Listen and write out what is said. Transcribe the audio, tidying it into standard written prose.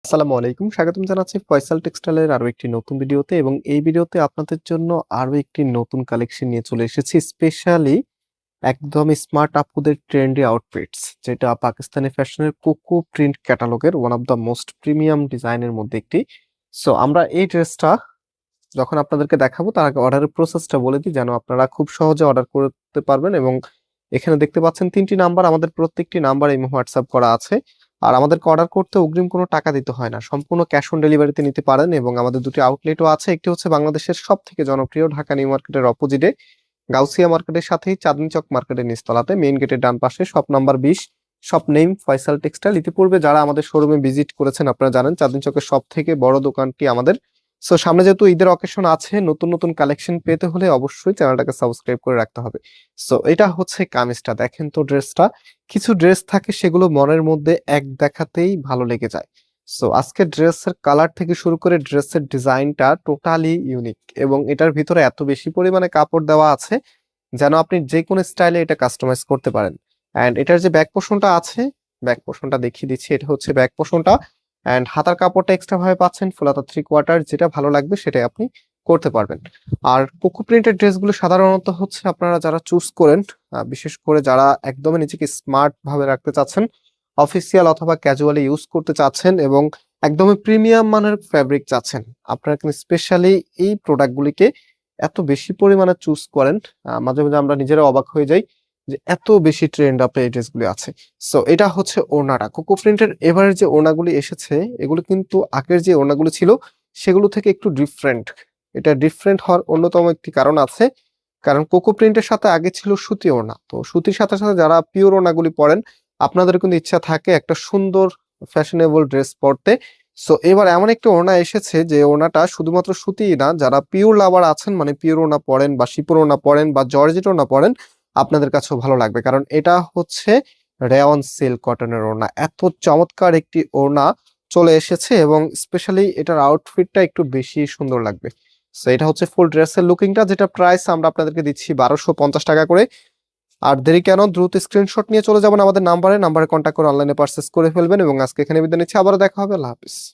আসসালামু আলাইকুম। স্বাগতম জানাচ্ছি ফয়সাল টেক্সটাইলের আরো একটি নতুন ভিডিওতে এবং এই ভিডিওতে আপনাদের জন্য আরো একটি নতুন কালেকশন নিয়ে চলে এসেছি। স্পেশালি একদম স্মার্ট আপুদের ট্রেন্ডি আউটফিটস, যেটা পাকিস্তানি ফ্যাশনের কোকো প্রিন্ট ক্যাটালগের one of the most premium ডিজাইনের মধ্যে একটি। সো আমরা এই ড্রেসটা যখন আপনাদেরকে দেখাবো তার আগে অর্ডারের প্রসেসটা বলে দিই, যেন আপনারা খুব সহজে অর্ডার করতে পারবেন। এবং এখানে দেখতে পাচ্ছেন 3টি নাম্বার, আমাদের প্রত্যেকটি নাম্বার এই হোয়াটসঅ্যাপ করা আছে। আর আমাদেরকে অর্ডার করতে অগ্রিম কোনো টাকা দিতে হয় না, সম্পূর্ণ ক্যাশ অন ডেলিভারিতে নিতে পারেন। এবং আমাদের দুটি আউটলেটও আছে, একটি হচ্ছে বাংলাদেশের সব থেকে জনপ্রিয় ঢাকা নিউ মার্কেটের অপোজিটে গাউসিয়া মার্কেটের সাথেই চাঁদনী চক মার্কেটের নিচতলাতে মেইন গেটের ডান পাশে shop number 20, shop name Faisal textile. ইতিপূর্বে যারা আমাদের শোরুমে ভিজিট করেছেন আপনারা জানেন চাঁদনী চকের সব থেকে বড় দোকানটি আমাদের। সো সামনে যেহেতু ঈদের অকেশন আছে, নতুন নতুন কালেকশন পেতে হলে অবশ্যই চ্যানেলটাকে সাবস্ক্রাইব করে রাখতে হবে। সো এটা হচ্ছে কামিজটা, দেখেন তো ড্রেসটা। কিছু ড্রেস থাকে সেগুলো মনের মধ্যে এক দেখাতেই ভালো লেগে যায়। সো আজকে ড্রেসের কালার থেকে শুরু করে ড্রেসের ডিজাইনটা টোটালি ইউনিক এবং এটার ভিতরে এত বেশি পরিমাণে কাপড় দেওয়া আছে যেন আপনি যে কোনো স্টাইলে এটা কাস্টমাইজ করতে পারেন। অ্যান্ড এটার যে ব্যাক পোর্শনটা আছে, ব্যাক পোর্শনটা দেখিয়ে দিচ্ছি। এটা হচ্ছে ব্যাক পোর্শনটা। অ্যান্ড হাতার কাপড়টা এক্সট্রা ভাবে পাচ্ছেন ফুল হাতা 3/4, যেটা ভালো লাগবে সেটাই আপনি করতে পারবেন। আর কোকো প্রিন্টের ড্রেসগুলো সাধারণত হচ্ছে আপনারা যারা চুজ করেন, বিশেষ করে যারা একদমই নিজেকে স্মার্ট ভাবে রাখতে চাচ্ছেন, অফিসিয়াল অথবা ক্যাজুয়ালি ইউজ করতে চাচ্ছেন এবং একদমই প্রিমিয়াম মানের ফ্যাব্রিক চাচ্ছেন, আপনারা কিন্তু স্পেশালি এই প্রোডাক্টগুলিকে এত বেশি পরিমাণে চুজ করেন। মাঝে মাঝে আমরা নিজেরা অবাক হয়ে যাই যে এত বেশি ট্রেন্ড আপনার এই ড্রেসগুলি আছে। সো এটা হচ্ছে ওড়নাটা। কোকো প্রিন্টের এবারে যে ওড়নাগুলি এসেছে এগুলো কিন্তু আগের যে ওড়নাগুলো ছিল সেগুলো থেকে একটু ডিফারেন্ট। এটা ডিফারেন্ট হওয়ার অন্যতম একটি কারণ আছে, কারণ কোকো প্রিন্টের সাথে আগে ছিল সুতি ওড়না। তো সুতির সাথে সাথে যারা পিওর ওড়নাগুলি পরেন আপনাদের কিন্তু ইচ্ছা থাকে একটা সুন্দর ফ্যাশনেবল ড্রেস পরতে। সো এবার এমন একটা ওড়না এসেছে যে ওড়নাটা শুধুমাত্র সুতিই না, যারা পিওর লাভার আছেন, মানে পিওর ওড়না পরেন বা শিপর ওড়না পরেন বা জর্জেট ওড়না পরেন, আপনাদের কাছেও ভালো লাগবে। কারণ এটা হচ্ছে রেয়ন সিল্ক কটনের ওড়না। এত চমৎকার একটি ওড়না চলে এসেছে এবং স্পেশালি এটার আউটফিটটা একটু বেশি সুন্দর লাগবে। সো এটা হচ্ছে ফুল ড্রেসের লুকিংটা, যেটা প্রাইস আমরা আপনাদেরকে দিচ্ছি 1250 টাকা করে। আর দেরি কেন, দ্রুত স্ক্রিনশট নিয়ে চলে যাবেন আমাদের নাম্বারে কন্ট্যাক্ট করে অনলাইনে পারচেস করে ফেলবেন। এবং আজকে এখানে বিদায় নিচ্ছি, আবারও দেখা হবে। আল্লাহ হাফিজ।